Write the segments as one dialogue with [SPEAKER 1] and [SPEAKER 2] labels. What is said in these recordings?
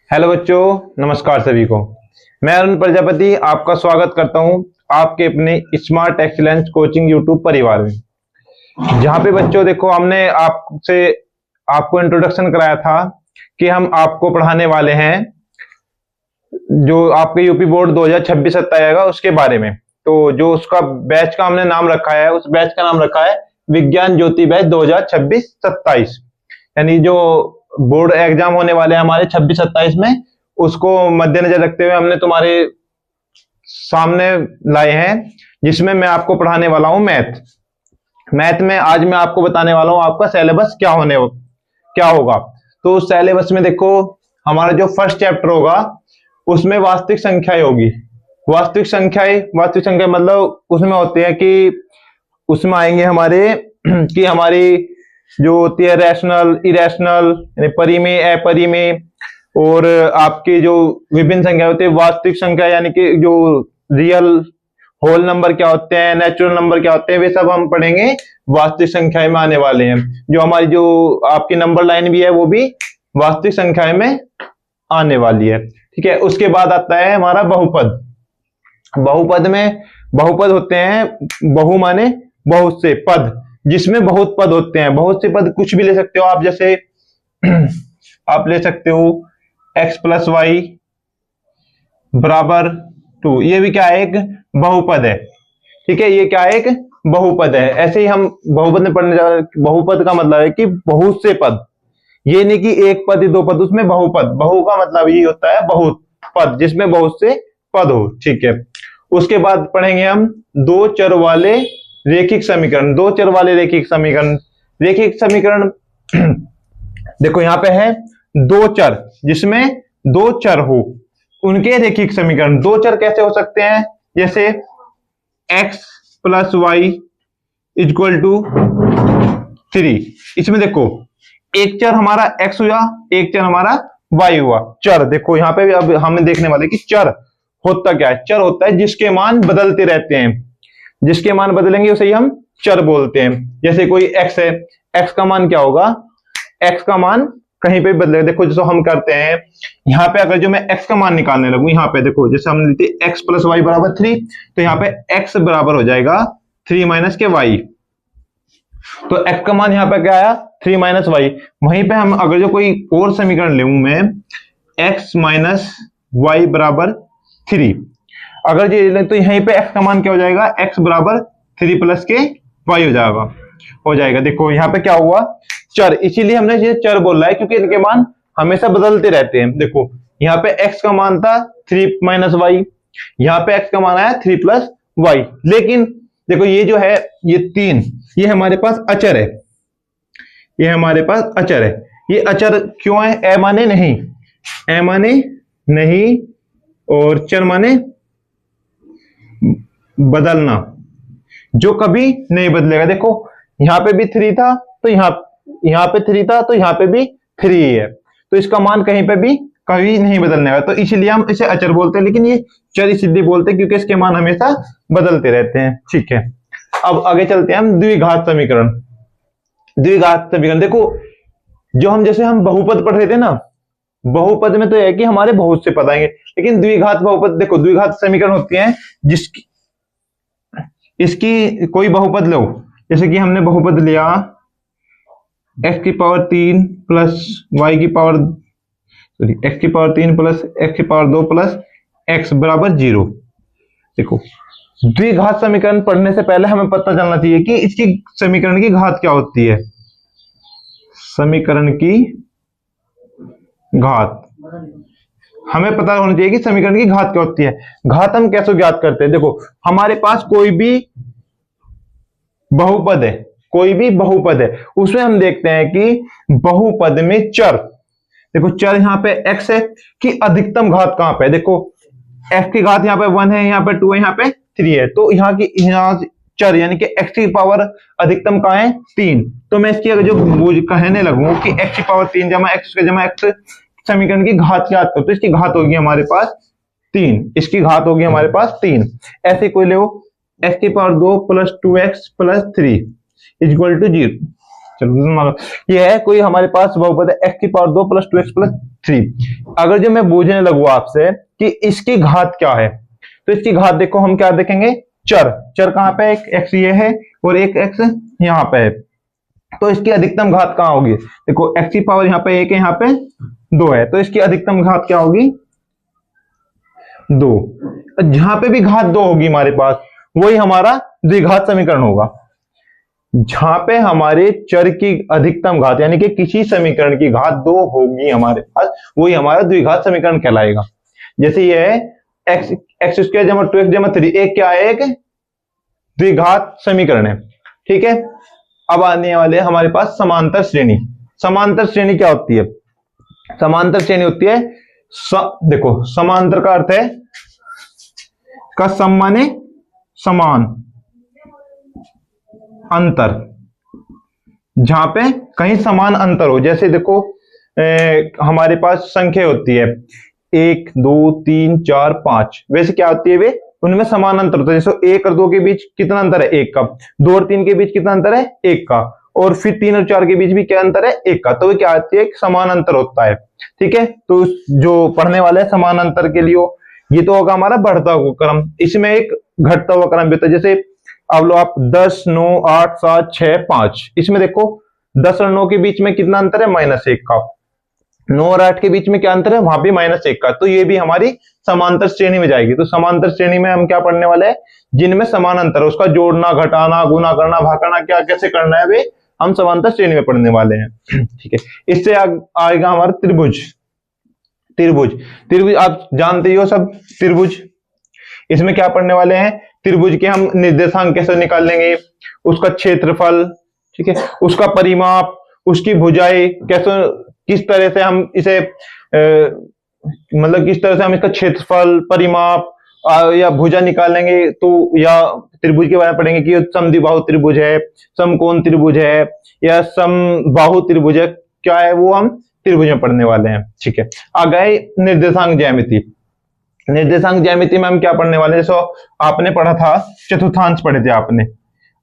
[SPEAKER 1] Hello बच्चों, नमस्कार सभी को। मैं अरुण प्रजापति आपका स्वागत करता हूं आपके अपने स्मार्ट एक्सीलेंस कोचिंग यूट्यूब परिवार में, जहां पे बच्चों देखो हमने आपको इंट्रोडक्शन कराया था कि हम आपको पढ़ाने वाले हैं जो आपके यूपी बोर्ड 2026-27 आएगा उसके बारे में। तो जो उसका बैच का हमने नाम रखा है, उस बैच का नाम रखा है विज्ञान ज्योति बैच 2026-27, यानी जो बोर्ड एग्जाम होने वाले हैं हमारे 26-27 में, उसको मद्देनजर रखते हुए हमने तुम्हारे सामने लाए हैं, जिसमें मैं आपको पढ़ाने वाला हूं मैथ में आज मैं आपको बताने वाला हूं आपका सिलेबस क्या होगा। तो उस सिलेबस में देखो हमारा जो फर्स्ट चैप्टर होगा उसमें वास्तविक संख्याएं होगी। वास्तविक संख्या मतलब उसमें होती है कि उसमें आएंगे हमारे कि हमारी जो होती है रैशनल, इरेशनल, परिमेय, अपरिमेय, और आपकी जो विभिन्न संख्या होती है वास्तविक संख्या, यानी कि जो रियल होल नंबर क्या होते हैं, नेचुरल नंबर क्या होते हैं, वे सब हम पढ़ेंगे वास्तविक संख्याएं में आने वाले हैं। जो हमारी जो आपकी नंबर लाइन भी है वो भी वास्तविक संख्याएं में आने वाली है, ठीक है। उसके बाद आता है हमारा बहुपद। बहुपद होते हैं, बहु माने बहुत से, पद जिसमें बहुत पद होते हैं। बहुत से पद कुछ भी ले सकते हो आप, जैसे आप ले सकते हो x प्लस वाई बराबर 2, ये भी क्या है, एक बहुपद है, ठीक है। ये क्या है, एक बहुपद है। ऐसे ही हम बहुपद में पढ़ने जा रहे हैं। बहुपद का मतलब है कि बहुत से पद, ये नहीं कि एक पद दो पद, उसमें बहुपद। बहु का मतलब ये होता है बहुत पद जिसमें बहुत से पद हो, ठीक है। उसके बाद पढ़ेंगे हम दो चर वाले रेखिक समीकरण। रेखिक समीकरण देखो यहां पे है दो चर, जिसमें दो चर हो उनके रेखिक समीकरण। दो चर कैसे हो सकते हैं, जैसे x plus y equal to 3। इसमें देखो एक चर हमारा x हुआ, एक चर हमारा y हुआ। चर देखो यहां पे भी अब हमें देखने वाले कि चर होता क्या है। चर होता है जिसके मान बदलते रहते हैं, जिसके मान बदलेंगे उसे ही हम चर बोलते हैं। जैसे कोई x है, x का मान क्या होगा, x का मान कहीं पे भी बदलेगा। देखो जैसे हम करते हैं यहाँ पे, अगर जो मैं x का मान निकालने लगूं, यहाँ पे देखो जैसे हमने लेते x प्लस वाई बराबर 3, तो यहाँ पे x बराबर हो जाएगा 3 माइनस के y। तो x का मान यहाँ पे क्या आया, 3 माइनस वाई। वहीं पे हम अगर जो कोई और समीकरण ले मैं x माइनस वाई बराबर 3, अगर ये तो यहीं पे x का मान क्या हो जाएगा, x बराबर 3 प्लस के y हो जाएगा। देखो यहाँ पे क्या हुआ, चर। इसीलिए हमने ये चर बोल रहा है क्योंकि इनके मान हमेशा बदलते रहते हैं। देखो यहाँ पे x का मान था 3 माइनस वाई, यहाँ पे x का मान आया 3 प्लस वाई। लेकिन देखो ये जो है ये 3, ये हमारे पास अचर है, ये हमारे पास अचर है। ये अचर क्यों है, ए माने नहीं और चर माने बदलना, जो कभी नहीं बदलेगा। देखो यहाँ पे भी 3 था तो यहाँ पे 3 था तो यहाँ पे भी 3 ही है, तो इसका मान कहीं पे भी कभी नहीं बदलने वाला, तो इसलिए हम इसे अचर बोलते हैं। लेकिन ये चर इसलिए बोलते हैं क्योंकि इसके मान हमेशा बदलते रहते हैं, ठीक है। अब आगे चलते हैं हम द्विघात समीकरण। देखो जो हम जैसे हम बहुपद पढ़ रहे थे ना, बहुपद में तो है कि हमारे बहुत से पद आएंगे, लेकिन द्विघात बहुपद देखो द्विघात समीकरण होती है जिसकी इसकी कोई बहुपद लो, जैसे कि हमने बहुपद लिया x की पावर 3 प्लस y की पावर x की पावर 3 प्लस x की पावर 2 प्लस x बराबर 0। देखो द्विघात समीकरण पढ़ने से पहले हमें पता चलना चाहिए कि इसकी समीकरण की घात क्या होती है। समीकरण की घात हमें पता होना चाहिए कि समीकरण की घात क्या होती है। घात हम कैसे ज्ञात करते हैं, देखो हमारे पास कोई भी बहुपद है, उसमें हम देखते हैं कि बहुपद में चर, देखो चर यहाँ पे x है कि अधिकतम घात कहां पे है। देखो x की घात यहाँ पे 1 है, यहाँ पे 2 है, यहाँ पे 3 है, तो यहाँ चर यानी कि x की पावर अधिकतम कहां है, 3। तो मैं इसकी अगर जो कहने लगूं कि x की पावर 3 जमा x समीकरण की घात याद करो, तो इसकी घात होगी हमारे पास 3, इसकी घात होगी हमारे पास 3। ऐसे कोई ले x की power 2 plus 2x plus 3 equal to 0। चलो ये है कोई हमारे पास बहुपद है x की पावर 2 प्लस 2x प्लस 3। अगर जो मैं पूछने लगूँ आपसे कि इसकी घात क्या है, तो इसकी घात देखो हम क्या देखेंगे, चर। चर कहाँ पे, एक एक्स ये है और एक एक्स यहाँ पे है, तो इसकी अधिकतम घात कहाँ होगी, देखो एक्स की पावर यहाँ पे 1 है, यहाँ पे 2 है, तो इसकी अधिकतम घात क्या होगी, 2। जहां पे भी घात 2 होगी हमारे पास, वही हमारा द्विघात समीकरण होगा। जहां पे हमारे चर की अधिकतम घात यानी कि किसी समीकरण की घात 2 होगी हमारे पास, वही हमारा द्विघात समीकरण कहलाएगा। जैसे ये है एक्स स्क्वायर जमा 2x जमा 3, एक क्या है, एक द्विघात समीकरण है, ठीक है। अब आने वाले हमारे पास समांतर श्रेणी। समांतर श्रेणी क्या होती है, समांतर श्रेणी होती है देखो समांतर का अर्थ है का सम माने समान, अंतर, जहां पे कहीं समान अंतर हो। जैसे देखो हमारे पास संख्या होती है 1 2 3 4 5, वैसे क्या होती है वे, उनमें समान अंतर होता है। जैसे 1 और 2 के बीच कितना अंतर है, 1 का। 2 और 3 के बीच कितना अंतर है, 1 का। और फिर 3 और 4 के बीच भी क्या अंतर है, 1 का। तो वो क्या आती है, एक समान अंतर होता है, ठीक है। तो जो पढ़ने वाले हैं समान अंतर के लिए ये तो होगा हमारा बढ़ता हुआ क्रम। इसमें एक घटता हुआ क्रम भी होता है। जैसे अब लो आप 10 9 8 7 6 5, इसमें देखो 10 और 9 के बीच में कितना अंतर है, -1 का। 9 और 8 के बीच में क्या अंतर है, वहां भी -1 का। तो ये भी हमारी समांतर श्रेणी में जाएगी। तो समांतर श्रेणी में हम क्या पढ़ने वाले हैं, जिनमें समान अंतर है, उसका जोड़ना घटाना गुना करना भाग करना क्या कैसे करना है, वे हम समांतर श्रेणी में पढ़ने वाले हैं, ठीक है। इससे आएगा हमारा त्रिभुज। त्रिभुज, त्रिभुज आप जानते ही हो सब, त्रिभुज। इसमें क्या पढ़ने वाले हैं, त्रिभुज के हम निर्देशांक कैसे निकालेंगे, उसका क्षेत्रफल, ठीक है, उसका परिमाप, उसकी भुजाएं कैसे, किस तरह से हम इसे मतलब किस तरह से हम इसका क्षेत्रफल परिमाप या भुजा निकालेंगे। तो या त्रिभुज के बारे में पढ़ेंगे कि समद्विबाहु त्रिभुज है, समकोण त्रिभुज है या समबाहु त्रिभुज है, क्या है वो हम त्रिभुज में पढ़ने वाले हैं, ठीक है। आ गए निर्देशांक ज्यामिति। निर्देशांक ज्यामिति में हम क्या पढ़ने वाले हैं, जैसे आपने पढ़ा था चतुर्थांश पढ़े थे आपने,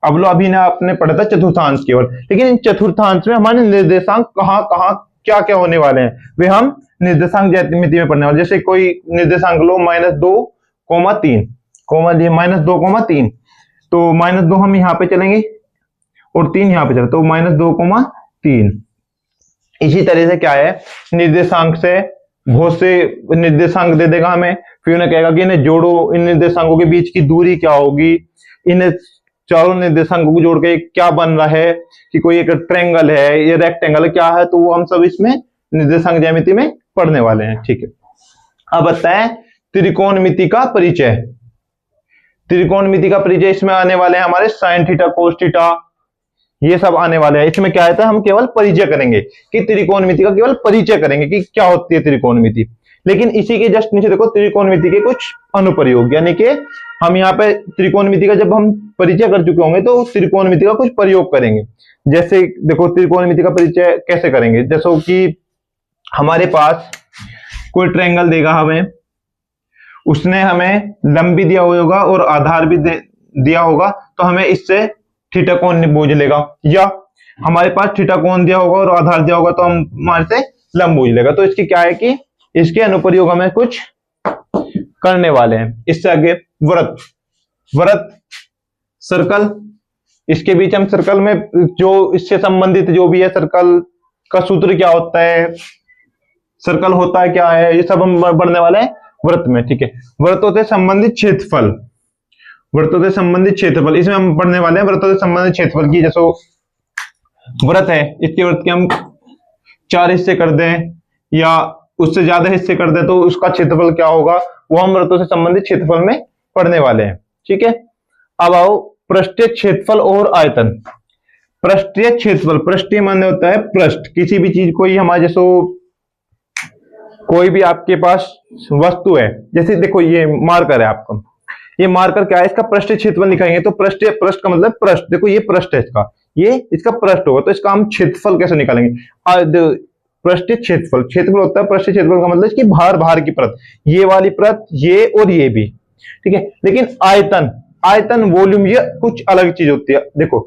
[SPEAKER 1] अब लो अभी ना आपने पढ़ा था चतुर्थांश केवल, लेकिन इन चतुर्थांश में हमारे निर्देशांक कहाँ कहाँ क्या क्या होने वाले हैं, वे हम निर्देशांक ज्यामिति में पढ़ने वाले। जैसे कोई निर्देशांक लो -2,3 -2,3, तो -2 हम यहाँ पे चलेंगे और 3 यहाँ पे चले, तो -2,3। इसी तरह से क्या है, निर्देशांक से बहुत से निर्देशांक दे देगा हमें, फिर उन्हें कहेगा कि इन्हें जोड़ो, इन निर्देशांकों के बीच की दूरी क्या होगी, इन्हें चारों निर्देशांकों को जोड़ के क्या बन रहा है, कि कोई एक ट्रायंगल है या रेक्टेंगल क्या है, तो वो हम सब इसमें निर्देशांक ज्यामिति में पढ़ने वाले हैं, ठीक है। अब बताएं त्रिकोणमिति का परिचय। त्रिकोणमिति का परिचय इसमें आने वाले हैं हमारे साइन थीटा कोस थीटा, ये सब आने वाले हैं। इसमें क्या है, हम केवल परिचय करेंगे कि त्रिकोणमिति का केवल परिचय करेंगे कि क्या होती है त्रिकोणमिति। लेकिन इसी के जस्ट नीचे देखो त्रिकोणमिति के कुछ अनुप्रयोग, यानी कि हम यहाँ पे त्रिकोणमिति का जब हम परिचय कर चुके होंगे तो त्रिकोणमिति का कुछ प्रयोग करेंगे। जैसे देखो त्रिकोणमिति का परिचय कैसे करेंगे, जैसे कि हमारे पास कोई ट्रायंगल देगा हमें, उसने हमें लंबी दिया होगा और आधार भी दिया होगा, तो हमें इससे थीटा कोण बूझ लेगा, या हमारे पास थीटा कोण दिया होगा और आधार दिया होगा तो हम हमारे से लंब बूझ लेगा। तो इसकी क्या है कि इसके अनुप्रयोग हमें कुछ करने वाले हैं। इससे आगे वृत्त, वृत्त सर्कल, इसके बीच हम सर्कल में जो इससे संबंधित जो भी है, सर्कल का सूत्र क्या होता है, सर्कल होता है क्या है, ये सब हम पढ़ने वाले हैं वृत्त में, ठीक है। वृत्तों से संबंधित क्षेत्रफल, वृत्तों से संबंधित क्षेत्रफल इसमें हम पढ़ने वाले हैं वृत्तों से संबंधित क्षेत्रफल की। जैसे वृत्त है, इसके वृत्त के हम 4 हिस्से कर दें या उससे ज्यादा हिस्से कर दें तो उसका क्षेत्रफल क्या होगा, वो हम वृत्तों से संबंधित क्षेत्रफल में पढ़ने वाले हैं, ठीक है। अब आओ पृष्ठीय क्षेत्रफल और आयतन। पृष्ठीय क्षेत्रफल, पृष्ठीय माने होता है पृष्ठ, किसी भी चीज को ही हमारे जैसे कोई भी आपके पास वस्तु है, जैसे देखो ये मार्कर है आपका, ये मार्कर क्या है, इसका पृष्ठीय क्षेत्रफल निकालेंगे तो पृष्ठीय, पृष्ठ का मतलब पृष्ठ, देखो ये पृष्ठ है इसका, ये इसका पृष्ठ होगा, तो इसका हम क्षेत्रफल कैसे निकालेंगे, पृष्ठीय क्षेत्रफल, क्षेत्रफल होता है पृष्ठीय क्षेत्रफल का मतलब इसकी बाहर की परत, ये वाली परत, ये और ये भी, ठीक है। लेकिन आयतन, आयतन वॉल्यूम ये कुछ अलग चीज होती है। देखो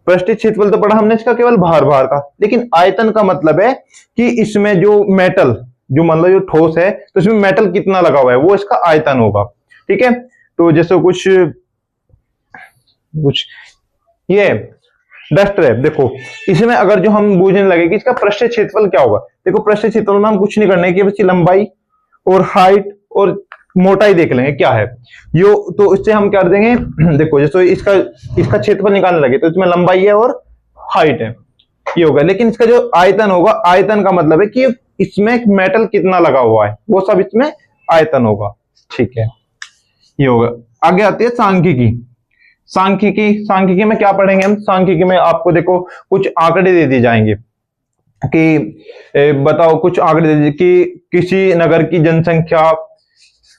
[SPEAKER 1] पृष्ठीय क्षेत्रफल तो पढ़ा हमने इसका केवल बाहर का, लेकिन आयतन का मतलब है कि इसमें जो मेटल जो मतलब जो ठोस है तो इसमें मेटल कितना लगा हुआ है वो इसका आयतन होगा। ठीक है, तो जैसे कुछ कुछ ये डस्टर है, देखो इसमें अगर जो हम बूझने लगे कि इसका पृष्ठीय क्षेत्रफल क्या होगा, देखो पृष्ठीय क्षेत्रफल में हम कुछ नहीं करने की, बस लंबाई और हाइट और मोटाई देख लेंगे क्या है यो, तो इससे हम क्या कर देंगे, देखो जैसे इसका इसका क्षेत्रफल निकालने लगे तो इसमें लंबाई है और हाइट है, ये होगा। लेकिन इसका जो आयतन होगा, आयतन का मतलब है कि इसमें मेटल कितना लगा हुआ है वो सब इसमें आयतन होगा। ठीक है, ये होगा। आगे आती है सांख्यिकी। सांख्यिकी में क्या पढ़ेंगे हम? सांख्यिकी में आपको देखो कुछ आंकड़े दे दिए जाएंगे कि बताओ, कुछ आंकड़े दे दिए कि किसी नगर की जनसंख्या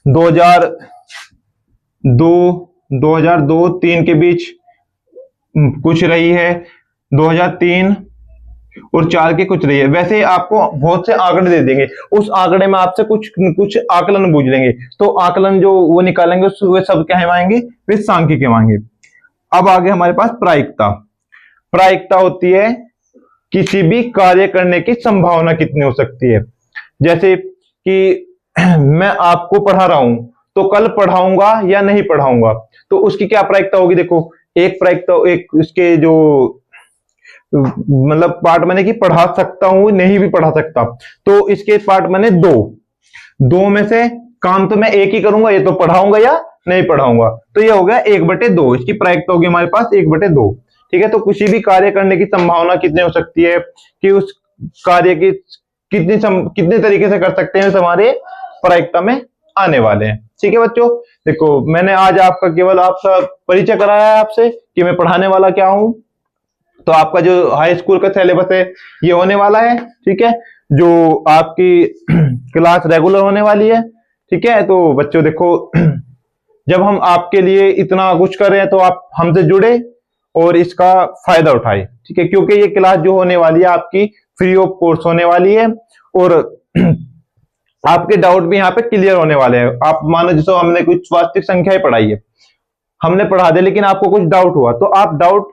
[SPEAKER 1] 2002-3 के बीच कुछ रही है, 2003 और 4 के कुछ रही है। वैसे आपको बहुत से आंकड़े दे देंगे, उस आंकड़े में आपसे कुछ आकलन पूछ लेंगे, तो आकलन जो वो निकालेंगे वे सब क्या कहवाएंगे? वे सांख्यिकी कहवाएंगे। अब आगे हमारे पास प्रायिकता। प्रायिकता होती है किसी भी कार्य करने की संभावना कितनी हो सकती है। जैसे कि मैं आपको पढ़ा रहा हूं तो कल पढ़ाऊंगा या नहीं पढ़ाऊंगा, तो उसकी क्या प्रायिकता होगी? देखो एक प्रायिकता, एक उसके जो मतलब पार्ट मैंने कि पढ़ा सकता हूं नहीं भी पढ़ा सकता, तो इसके पार्ट मैंने दो में से काम तो मैं एक ही करूंगा, ये तो पढ़ाऊंगा या नहीं पढ़ाऊंगा, तो ये हो गया 1/2। इसकी प्रायिकता होगी हमारे पास 1/2। ठीक है, तो किसी भी कार्य करने की संभावना कितनी हो सकती है कि उस कार्य की कितने तरीके से कर सकते हैं, हमारे प्रायिकता में आने वाले हैं। ठीक है बच्चों, देखो मैंने आज आपका केवल आपका परिचय कराया है आपसे कि मैं पढ़ाने वाला क्या हूं। तो आपका जो हाई स्कूल का सिलेबस है ये होने वाला है। ठीक है, जो आपकी क्लास रेगुलर होने वाली है। ठीक है, तो बच्चों देखो जब हम आपके लिए इतना कुछ कर रहे हैं तो आप हमसे जुड़े और इसका फायदा उठाए। ठीक है, क्योंकि ये क्लास जो होने वाली है आपकी फ्री ऑफ कॉस्ट होने वाली है और आपके डाउट भी यहाँ पे क्लियर होने वाले हैं। आप मानो जैसे हमने कुछ वास्तविक संख्याएं पढ़ाई है, हमने पढ़ा दे, लेकिन आपको कुछ डाउट हुआ तो आप डाउट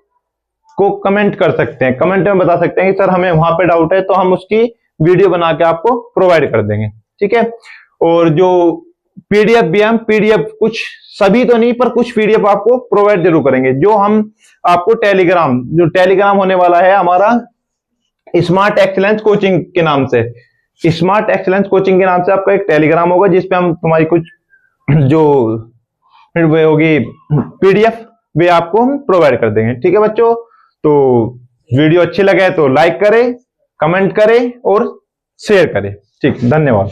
[SPEAKER 1] को कमेंट कर सकते हैं, कमेंट में बता सकते हैं कि सर हमें वहां पे डाउट है, तो हम उसकी वीडियो बना के आपको प्रोवाइड कर देंगे। ठीक है, और जो पीडीएफ भी हम पीडीएफ कुछ सभी तो नहीं पर कुछ पीडीएफ आपको प्रोवाइड जरूर करेंगे, जो हम आपको टेलीग्राम होने वाला है हमारा स्मार्ट एक्सीलेंस कोचिंग के नाम से। स्मार्ट एक्सीलेंस कोचिंग के नाम से आपका एक टेलीग्राम होगा जिसपे हम तुम्हारी कुछ जो वे होगी पीडीएफ वे आपको हम प्रोवाइड कर देंगे। ठीक है बच्चों, तो वीडियो अच्छी लगे तो लाइक करें, कमेंट करें और शेयर करें। ठीक, धन्यवाद।